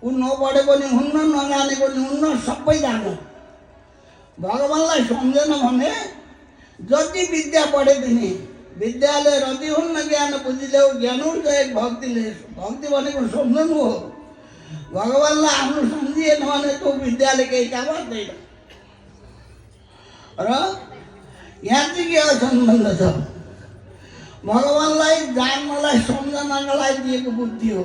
ऊ नपढे पनि हुन्न, नजाने पनि हुन्न, सबै जानु। भगवान्लाई सम्झेन भने जति विद्या पढे पनि विद्याले रति हुन्न, ज्ञान बुझिले ज्ञान हुन्छ एक भक्तिले। भक्ति भनेको सम्झनु हो। भगवान्लाई आफ्नो सम्झिएन भने त्यो विद्याले केही काम गर्दैन। र यहाँ चाहिँ के सम्बन्ध छ? भगवान्लाई जान्नलाई सम्झनाका लागि दिएको बुद्धि हो।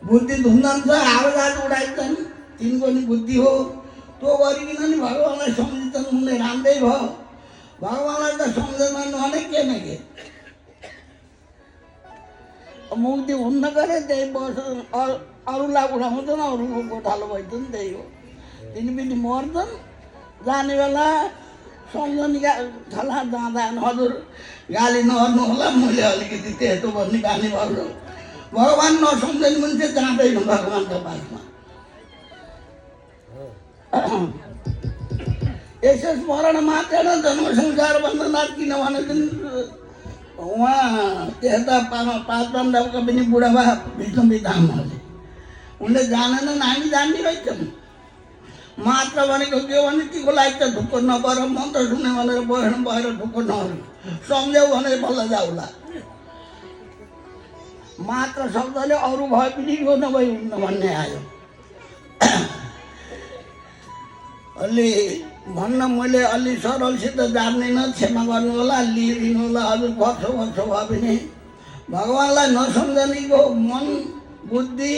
बुद्धि धुन्दन्छ, आवाज उडाइन्छन्, तिनको नि बुद्धि हो। त्यो गरिकन नि भगवान्लाई सम्झिन्छन् उनले, राम्रै भयो। भगवान्लाई त सम्झेनन् भने के न के मुक्ति हुन्न गरे त्यही वर्ष अरूलाई उठाउँछन्, अरूको गोठालो भइन्छन्, त्यही हो। तिनी पनि मर्छन्। जाने बेला सम्झनीका छला जाँदा हजुर गाली नगर्नु होला, मैले अलिकति त्यस्तो भन्ने बानी भयो। भगवान् नसम्झने मान्छे जाँदैन भगवान्को पासमा। यसो स्मरण मात्र जन्म संसार बन्धनाथ, किनभने उहाँ त्यता पाँच पाण्डवका पनि बुढाबा विष्णु धामहरूले उनले जानेनन्, हामी जान्ने रहेछौँ। मात्र भनेको के हो भने तिको लागि त ढुक्क नपर, मन्त्र सुने भनेर बस्नु भएर ढुक्क नहरू, सम्झ्यौ भने बल्ल जाउला। मात्र शब्दले अरू भए पनि यो नभई हुन्न भन्ने आयो। अलि भन्न मैले अलि सरलसित जान्दैन, क्षमा गर्नु होला, लिइदिनु होला। हजुर वर्ष भयो भने भगवान्लाई नसम्झनेको मन बुद्धि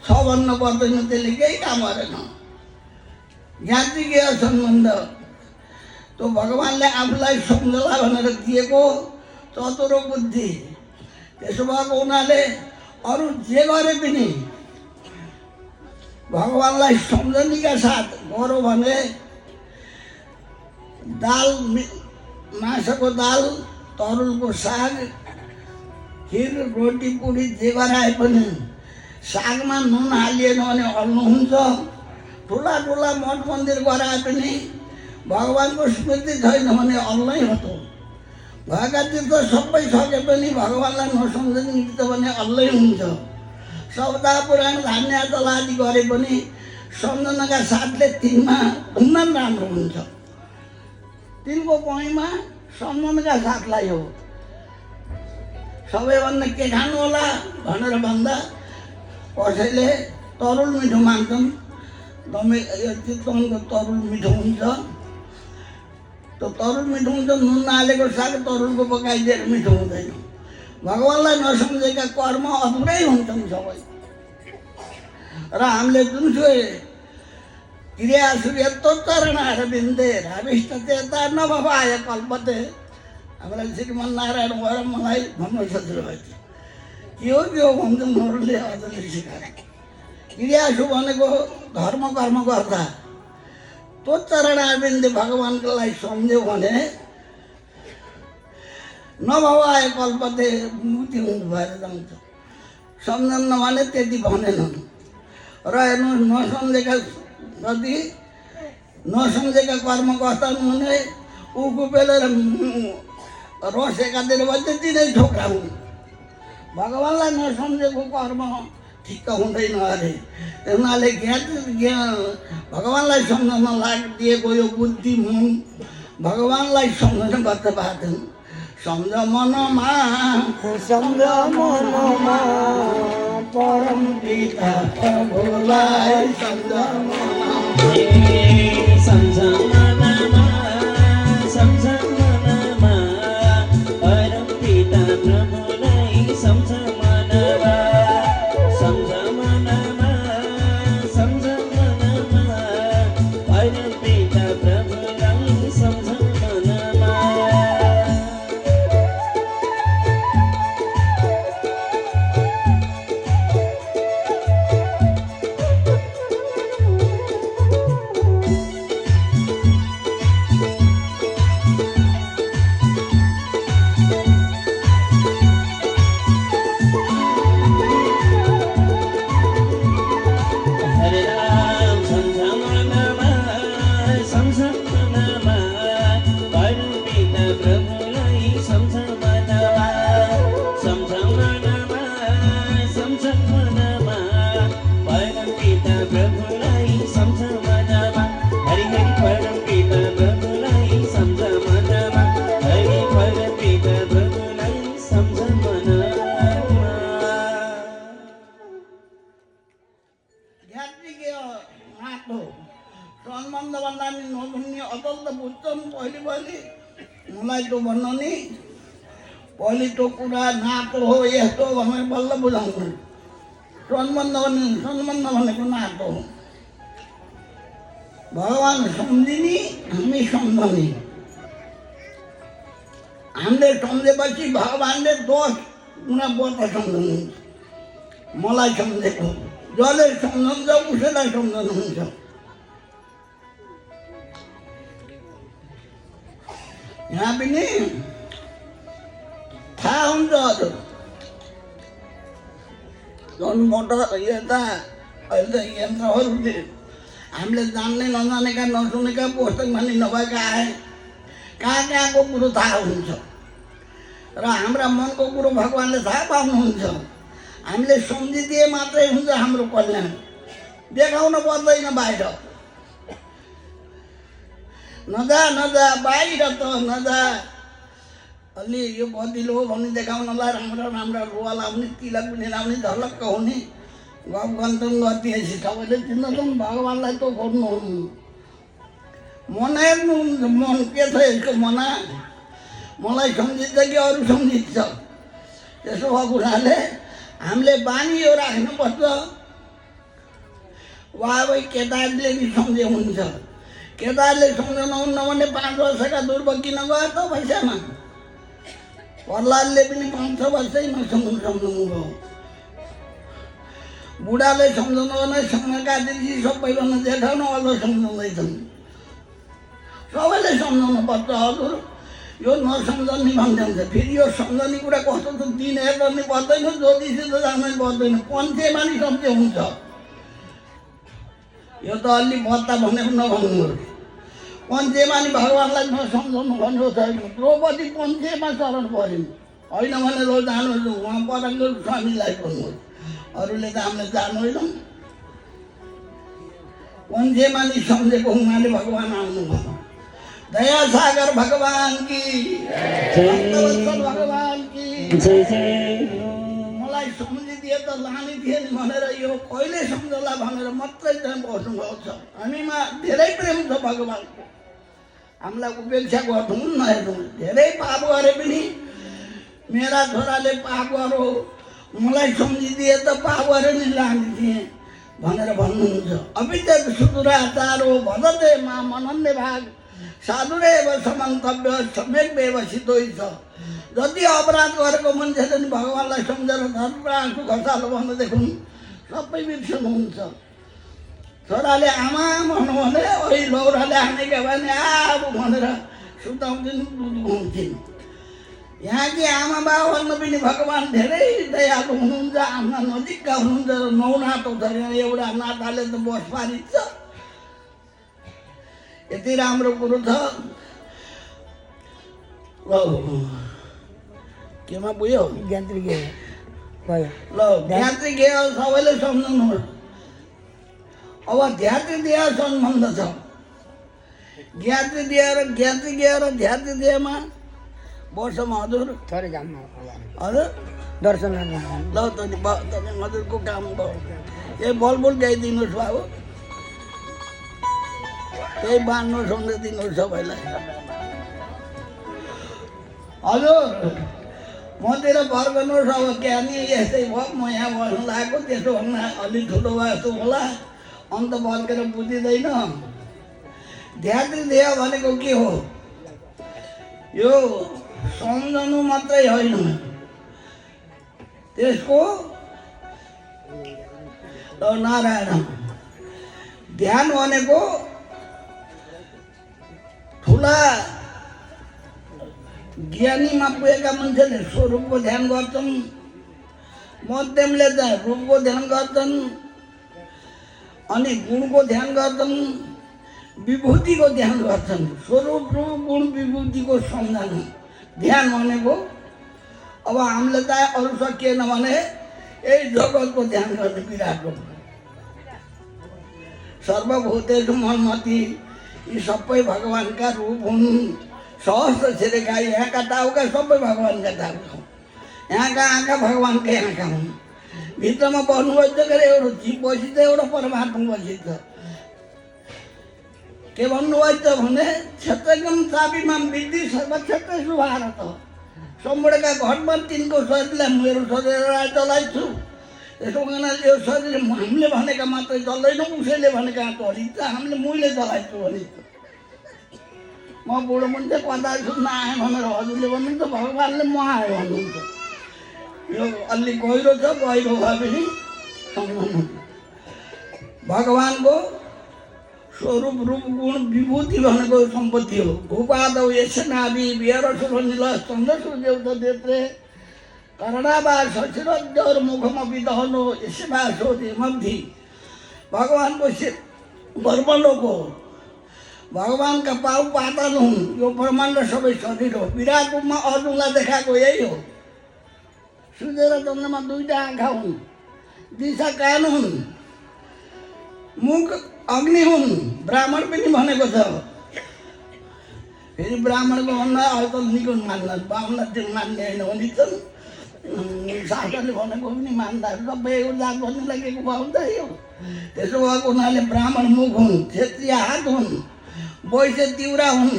छ भन्नु पर्दैन, त्यसले केही काम गरेन। ज्ञातिकीय सम्बन्ध त्यो भगवान्ले आफूलाई सम्झला भनेर दिएको चतुरो बुद्धि। त्यसो भएको हुनाले अरू जे गरे पनि भगवान्लाई सम्झनीका साथ गरौँ भने दाल, मासुको दाल, तरुलको साग, खिर, रोटी, पुरी जे गराए पनि सागमा नुन हालिएन भने अल्नु हुन्छ। ठुला ठुला मठ मन्दिर गराए पनि भगवान्को स्मृति छैन भने अल्नै हो। त भएका तीर्थ सबै सके पनि भगवान्लाई नसम्झने गीत भने अल्लै हुन्छ। सप्ताह पुराण धान्य आदि गरे पनि सम्झनाका साथले तिनमा धुम्म राम्रो हुन्छ। तिनको पइमा सम्झनाका साथलाई हो। सबैभन्दा के खानु होला भनेर भन्दा कसैले तरुल मिठो मान्छन्। दमै चितवनको तरुल मिठो हुन्छ। त्यो तरुल मिठो हुन्छ, नुन नहालेको साग तरुलको पकाइदिएर मिठो हुँदैन। भगवान्लाई नसम्झेका कर्म अधुरै हुन्छन् सबै। र हामीले जुनसुकै क्रिया सूर्य तोत्तरणार बिन्दे राविष्ट चेता नभवाय कल्पते। हामीलाई श्रीमन नारायण भएर मलाई भन्नु सजिलो भयो। के हो भन्छन् अरूले अझले सिकाए। क्रियासु भनेको धर्म कर्म गर्दा त्यो चरणा बिन्दे भगवान्को लागि सम्झ्यौ भने नभवाए कल्पते मुक्ति हुनु भएर जान्छ। सम्झन्न भने त्यति भनेनन्। र हेर्नु नसम्झेका कर्म कस्ता हुने उको बेला रस एकातिर भयो त्यति नै छोक्रा हुन्। भगवान्लाई नसम्झेको कर्म ठिक्क हुँदैन अरे उनीहरूले भगवान्लाई सम्झन दिएको यो बुद्धि मन भगवान्लाई सम्झन गर्छ बाटो सम्झ मनमा परम पिता प्रभुलाई सम्झ सम्बन्ध भन्दा पनि नभुन्ने अचल त बुझ्छन् पहिले मलाई त भन्नु नि पहिलेको कुरा नातो हो यस्तो भनेर बल्ल बुझाउनु सम्बन्ध भनेको नातो हो भगवान् सम्झिने हामी सम्झने हामीले सम्झेपछि भगवान्ले 10 गुणा बढ्दा सम्झनुहुन्छ मलाई सम्झेको जसले सम्झन्छ उसैलाई सम्झनुहुन्छ यहाँ पनि थाहा हुन्छ हजुर झन् मोटर यता अहिले त यन्त्रहरू हामीले जान्ने नजानेका नसुनेका पुस्तक मानि नभएका आए कहाँको कुरो थाहा हुन्छ र हाम्रा मनको कुरो भगवान्ले थाहा पाउनुहुन्छ हामीले सम्झिदिए मात्रै हुन्छ हाम्रो कल्याण देखाउन पर्दैन बाहिर नजा बाहिर त नजा अलि यो बदिलो हो भन्ने देखाउनलाई राम्रा रुवा लाउने तिलक पनि लाउने झलक्क हुने गफ गन्तुङ गरिदिएपछि सबैले चिन्दैछन् भगवान्लाई त खोज्नुहुनु मन हेर्नुहुन्छ मन के छ यसको मना मलाई सम्झिन्छ कि अरू सम्झिन्छ त्यसो भएको हुनाले हामीले बानी यो राख्नुपर्छ वाबै केटाहरूले नि सम्झे हुन्छ केटाहरूले सम्झाउनुहुन्न भने 5 वर्षका ध्रुव किन गयो त पैसामा प्रहलादले पनि 5-6 वर्षै सम्झाउनुभयो बुढाले सम्झाउनु भने सँगका दिदी सबैभन्दा जेठाउनु अझ सम्झाउँदैछन् सबैले सम्झाउनु पर्छ हजुर यो नसम्झने भन्छ फेरि यो सम्झने कुरा कस्तो त दिन हेर्नु पर्दैन ज्योतिषी त जानै पर्दैन पन्छेमा नि सम्झे हुन्छ यो त अलि बत्ता भनेको नभन्नु पञ्चेमा नि भगवान्लाई नसम्झाउनु भनेको छैन द्रौपदी पञ्चेमा शरण पर्यो होइन भने रोज जानु उहाँ पराङ्गो स्वामीलाई भन्नु अरूले त हामीले जान्दैनौँ पञ्चेमा नि सम्झेको हुनाले भगवान् आउनुभयो दया सागर भगवान् की भगवान् की मलाई सम्झिदिए त लाने थिए नि भनेर यो कहिले सम्झला भनेर मात्रै त्यहाँ बस्नुभएको छ हामीमा धेरै प्रेम छ भगवान्को हामीलाई उपेक्षा गर्नुहुन्न हेर्नु धेरै पाप गरे पनि मेरा छोराले पाप गरो मलाई सम्झिदिए त पाप गरेर नि लाने थिएँ भनेर भन्नुहुन्छ अविद्यत सुदुराचारो भदते मा मनन्ने भाग साधुरेव समन्तव्य सम्यक व्यवसितै छ जति अपराध गरेको मान्छेले नि भगवान्लाई सम्झेर धर्म आँसु खसालो भन्नु देखौँ सबै बिर्सनुहुन्छ छोराले आमा भन्नु भने ओइ लौराले हानेका भने आबो भनेर सुताउँथिन् दुध खुवाउँथिन् यहाँ कि आमा बाबा भन्नु पनि भगवान् धेरै दयालु हुनुहुन्छ आफ्ना नजिकका हुनुहुन्छ र 9 नातो छ एउटा नाताले त बस पारिन्छ यति राम्रो कुरो छ केमा पुग्यो ज्ञात्री भयो ल ज्ञाति गेय सबैले सम्झाउनुहोस्। अब ध्याति देह सम्बन्ध छ। ज्ञाति देह र ज्ञाति गेय र ध्याति देहमा वर्षमा हजुर थोरै जाम हजुर दर्शन ल त हजुरको काम भयो। यही बलबुल गाइदिनुहोस् बाबु, त्यही बाँध्नु सम्झ दिनुहोस् सबैलाई। हजुर मतिर फर्कनुहोस्। अब ज्ञानी यस्तै भयो, म यहाँ बस्नु लागेको, त्यसो भन्दा अलिक ठुलो भयो जस्तो होला, अन्त फर्केर बुझिँदैन। ध्याति देह भनेको के हो? यो सम्झनु मात्रै होइन, त्यसको नारायण ध्यान भनेको ठुला ज्ञानीमा पुगेका मान्छेले स्वरूपको ध्यान गर्छन्, मध्यमले चाहिँ रूपको ध्यान गर्छन्, अनि गुणको ध्यान गर्छन्, विभूतिको ध्यान गर्छन्। स्वरूप रूप गुण विभूतिको सम्झना ध्यान भनेको। अब हामीले चाहिँ अरू सकिएन भने यही जगतको ध्यान गर्ने, विराटको। सर्वभूतेषु मन्मति, यी सबै भगवान्का रूप हुन्। सहस्र छिरेका यहाँका टाउका सबै भगवान्का टाउका हुन्, यहाँका आँखा भगवान्कै आँखा हुन्। भित्रमा बस्नुभएछ गरे एउटा जीव बसिन्छ, एउटा परमात्मा बसिन्छ। के भन्नुभएछ भने क्षेत्रगम चाबीमा विधि सर्वक्षेत्रेषु भारत, सम्पूर्णका घटमा तिनको शरीरलाई मेरो शरीरलाई चलाइछु। त्यसो हुनाले यो शरीर हामीले भनेका मात्रै चल्दैन, उसैले भनेका चलिन्छ, हामीले मैले चलाइछु भनिन्छ। म बुढो मान्छे कता सुन्न आएँ भनेर हजुरले भन्नुहुन्छ, भगवान्ले म आएँ भन्नुहुन्छ। यो अलि गहिरो छ, गहिरो भए पनि सम्झनु। भगवान्को स्वरूप रूप गुण विभूति भनेको सम्पत्ति हो। भूपादौ यशनादि बिहार सुरनिल चन्द्र सूर्य देत्रे करुणाबा शशिरज्जर मुखमपि दहनो यसबा सोधे मब्धी। भगवान्को गर्वलोक हो, भगवान्का पाउ पातन हुन्। यो ब्रह्माण्ड सबै शरीर हो। विराट रूपमा अर्जुनलाई देखाएको यही हो। सूर्य र चन्द्रमा दुईटा आँखा हुन्, दिशा कान हुन्, मुख अग्नि हुन्। ब्राह्मण पनि भनेको छ। फेरि ब्राह्मणको भन्दा अहिले त निको मान्दा, बाहुन त्यो मान्ने होइन भनिन्छन्। शास्त्रले भनेको पनि मान्दा, सबै एउटा जात भन्ने लागेको बाहुन त यो। त्यसो भएको हुनाले ब्राह्मण मुख हुन्, क्षेत्रीय हात हुन्, वैश्य तिउरा हुन्,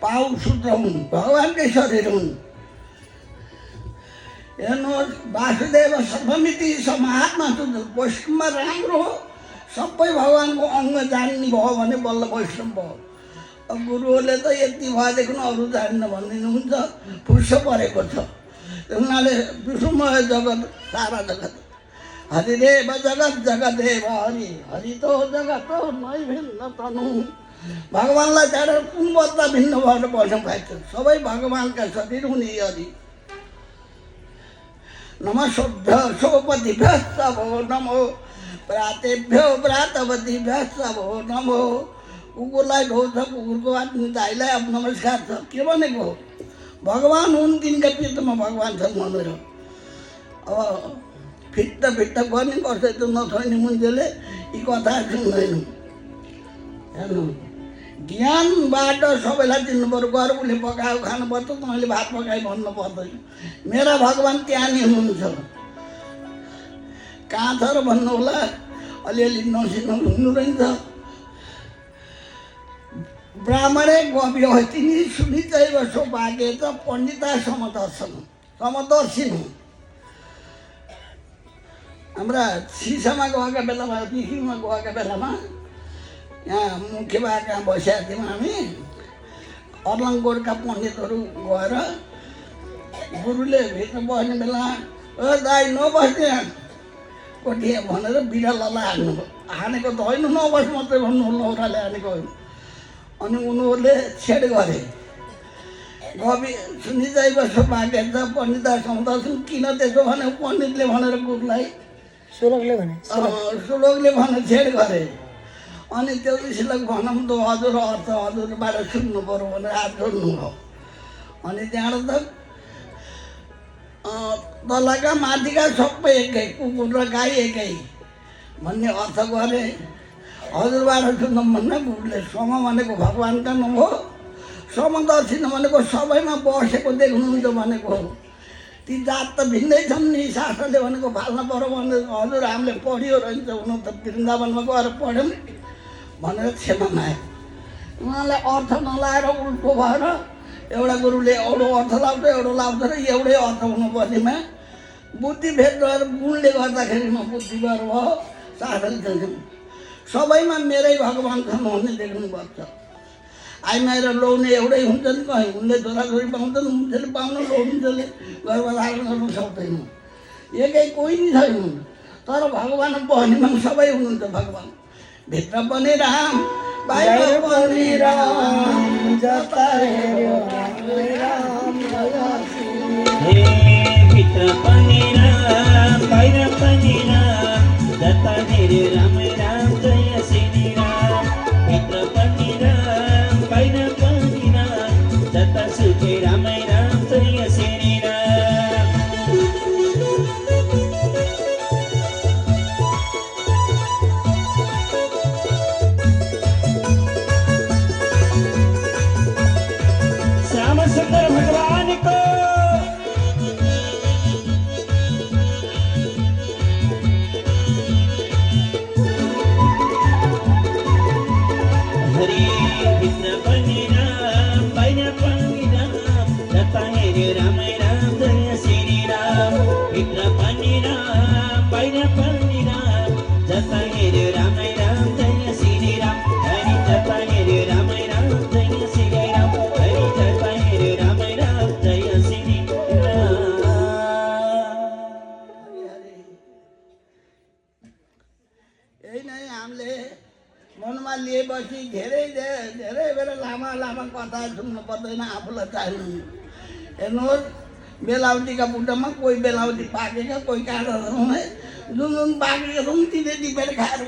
पाउ सूत्र हुन्, भगवान्कै शरीर हुन्। हेर्नुहोस्, वासुदेव सर्वमिति समात्मा वैष्णवमा राम्रो हो। सबै भगवान्को अङ्ग जान्ने भयो भने बल्ल वैष्णव भयो। अब गुरुहरूले त यति भएदेखि अरू जान्न भनिदिनुहुन्छ, फुस्स परेको छ। उनीहरूले विष्णुमय जगत, सारा जगत हरिदेव जगत जगदेव हरि, हरि तो जगत नै भिन्न तनु। भगवान्लाई छाडेर कुन बच्चा भिन्न भएर बस्नु पाइन्छ? सबै भगवान्का शरीर हुने हरि। नम शुद्ध सोपतिभ्यश्च भो नमो, प्रातेभ्यो प्रातवतीभ्यश्च भो नमो। कुकुरलाई ढोल्छ, कुकुरको आत्मी दाइलाई अब नमस्कार छ। के भनेको? भगवान् हुन्, तिनका पित्तमा भगवान् छन् भनेर। अब फिट्ट गर्ने कसै त नछोड्ने मान्छेले यी कथा सुन्दैन। हेर्नु, ज्ञानबाट सबैलाई दिनु पर्यो। गएर उसले पकाएको खानुपर्छ, तैँले भात पकाइ भन्नु पर्दैन। मेरा भगवान् त्यहाँ नै हुनुहुन्छ। कहाँ छ र भन्नु होला, अलिअलि नसिनु रहन्छ। ब्राह्मणे कवि हो तिनी सुनिचैव सौभाग्य त पण्डिता समदर्शिन। हाम्रा सिसामा गएका बेलामा, दिखीमा गएका बेलामा यहाँ मुख्य बाका बसेका थियौँ हामी। अर्लङकोटका पण्डितहरू गएर गुरुले भित्र बस्ने बेला, ओ दाइ नबस्ने कोठिया भनेर बिरालोलाई हानेको त होइन, नबस् मात्रै भन्नु, लौराले हानेको होइन। अनि उनीहरूले छेड गरे। कवि सुनिजाइब सौभाग्य त पण्डिता समदर्शन। किन त्यसो भने पण्डितले भनेर गुरुलाई, श्लोकले भने छेड गरे। अनि त्यो ऋषिलाई भनौँ त हजुर अर्थ हजुरबाट सुन्नु पऱ्यो भनेर हात जोड्नु भयो। अनि त्यहाँबाट त तलका माथिका सबै एकै, कुकुर र गाई एकै भन्ने अर्थ गरे। हजुरबाट सुन्नु भन्ने गुरुले सम भनेको भगवान्का नाम हो, समदर्शी भनेको सबैमा बसेको देख्नुहुन्छ भनेको हो। ती जात त भिन्दै छन् नि, शास्त्रले भनेको फाल्न पर्यो भने हजुर हामीले पढियो रहन्छ, हुनु त वृन्दावनमा गएर पढ्यौँ भनेर क्षमा मागे। उहाँलाई अर्थ नलाएर उल्टो भएर एउटा गुरुले एउटा अर्थ लाउँछ, एउटा लाउँछ र एउटै अर्थ हुनुपर्नेमा बुद्धि भेद गरेर गुणले गर्दाखेरिमा बुद्धि भएर भयो। शास्त्रले चाहिँ सबैमा मेरै भगवान् छन् भन्ने देख्नुपर्छ। आइमाएर लौने एउटै हुन्छन्, कहीँ उनले छोराछोरी पाउँछन्, मुन्छेले पाउन, लौनुन्छेले गर्भधारण गर्नु सक्दैन, एकै कोही नि छैन। तर भगवान् बहनीमा सबै हुनुहुन्छ। भगवान् भित्र पनि राम, बाहिर पनि राम, जता हेऱ्यो राम भगसी। हे भित्र पनि राम, बाहिर पनि राम, जता हेऱ्यो राम राम, जय श्री राम। भित्र पनि राम, बाहिर पनि राम, जता सुखे राम राम, जय श्री राम। श्याम सुंदर भगवान को हरे भित्र पनि राम, बाहिर पनि राम, जता हेऱ्यो राम राम, जय श्री राम। भित्र पनि राम, बाहिर पनि राम, जता हेऱ्यो राम राम, जय श्री राम। हरि जता हेऱ्यो राम राम, जय श्री राम। हरि जता हेऱ्यो राम राम, जय श्री राम। यही नै हामीले मनमा लिएपछि धेरै बेर लामा लामा कथा सुन्नु पर्दैन, आफूलाई चाहिने। हेर्नुहोस्, बेलाउतीका बुट्टामा कोही बेलाउती पाकेका, कोही काँडा हुने, जुन पाकेका छन् तिनीहरू टिपेर खाएर